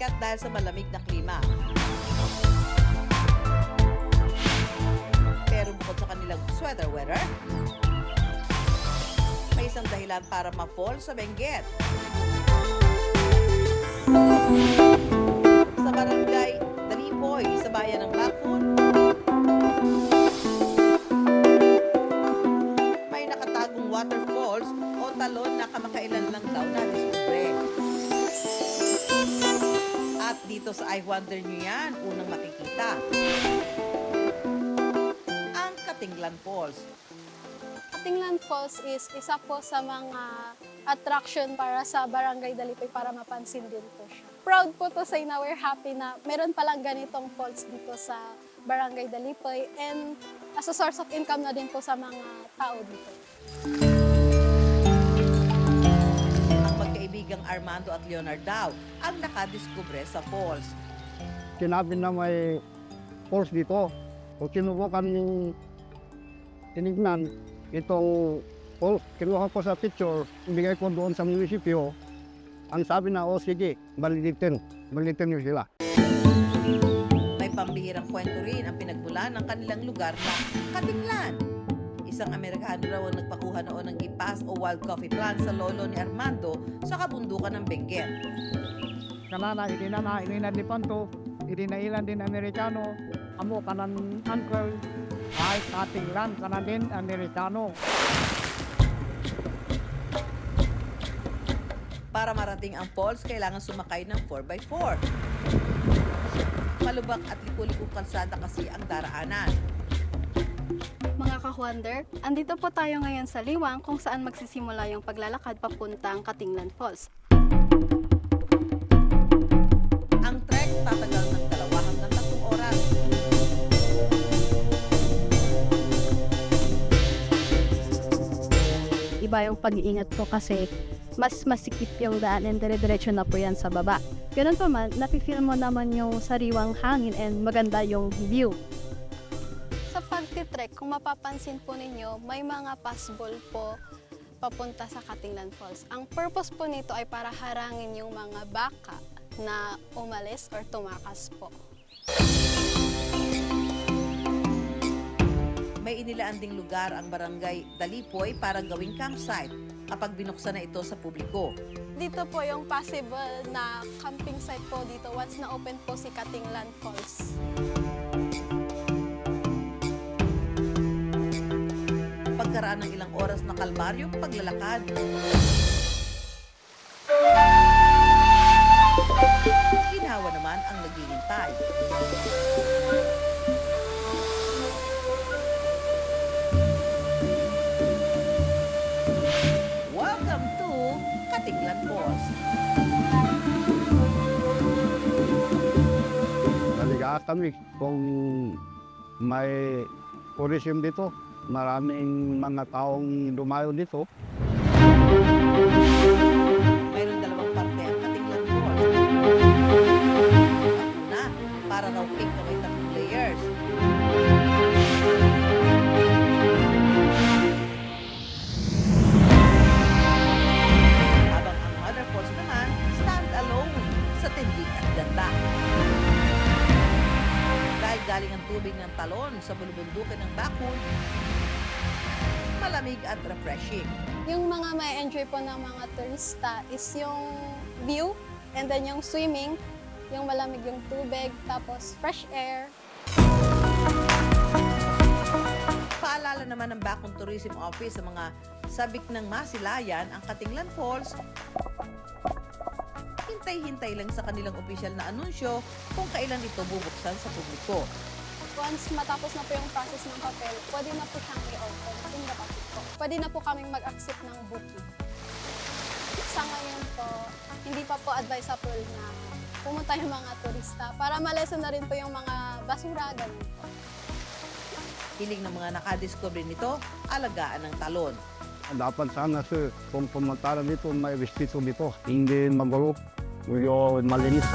jacket dahil sa malamig na klima. Pero bukod sa kanilang sweater weather, may isang dahilan para ma-fall sa Benguet. Sa barangay Dalipoy, sa bayan ng Bacol, may nakatagong waterfalls o talon na kamakailan lang daw na-discover. At dito sa I Wonder nyo yan, unang makikita ang Katinglan Falls. Katinglan Falls is isa po sa mga attraction para sa Barangay Dalipoy para mapansin din po siya. Proud po to say na we're happy na meron palang ganitong falls dito sa Barangay Dalipoy and as a source of income na din po sa mga tao dito. Ang magkaibigang Armando at Leonard daw ang nakadiskubre sa falls. Sinabi na may falls dito. Kung sinubukan yung tinignan itong falls, kinuha ko sa picture, ibigay ko doon sa munisipyo. Ang sabi na, oh sige, balitin nyo sila. May pambihirang kwento rin ang pinagmula ng kanilang lugar na Katinglan. Isang Amerikano raw ang nagpakuha noon ng gipas o wild coffee plant sa lolo ni Armando sa kabundukan ng Benguet. Kanana, inina di panto, ilan din Amerikano, amo kanan uncle, ay Katinglan, kanan din Amerikano. Para marating ang falls, kailangan sumakay ng 4x4. Malubak at liku-likong kalsada kasi ang daraanan. Mga ka-wonder, andito po tayo ngayon sa Liwang kung saan magsisimula yung paglalakad papuntang Katinglan Falls. Ang trek tatagal ng 2 hanggang 3 oras. Iba yung pag-iingat ko kasi mas masikip yung daan and dire-diretso na po yan sa baba. Ganun pa man, napifeel mo naman yung sariwang hangin and maganda yung view. Sa pagtitrek, kung mapapansin po ninyo, may mga passball po papunta sa Katinglan Falls. Ang purpose po nito ay para harangin yung mga baka na umalis or tumakas po. May inilaan ding lugar ang barangay Dalipoy para gawing campsite kapag binuksan na ito sa publiko. Dito po yung possible na camping site po dito once na open po si Katinglan Falls. Pagkaraan ng ilang oras na kalmaryong paglalakad, ginhawa naman ang naghihintay. Welcome to Katinglan Falls. Naligaan kami kung may tourism dito. Maraming mga taong dumayo dito. Mayroon 2 parte ang Katinglan Falls. Ang una, para raw cake na may 3 layers. Habang ang Mother Falls naman, stand alone sa tindig at ganda. Dahil galing ang tubig ng talon sa bulubundukin ng Bacol, malamig at refreshing. Yung mga may enjoy po ng mga turista is yung view and then yung swimming, yung malamig yung tubig, tapos fresh air. Paalala naman ng Bacol Tourism Office sa mga sabik ng masilayan ang Katinglan Falls, hintay-hintay lang sa kanilang opisyal na anunsyo kung kailan ito bubuksan sa publiko. Once matapos na po yung process ng papel, pwede na po siyang i-open in the public po. Pwede na po kaming mag-accept ng booking. Sa ngayon po, hindi pa po advisable na pumunta yung mga turista para ma-lessen na rin po yung mga basura, ganun po. Hiling ng mga nakadiscover nito, alagaan ng talon. Dapat sana sir, kung pumunta na dito, may respeto dito. Hindi magulo, malinis.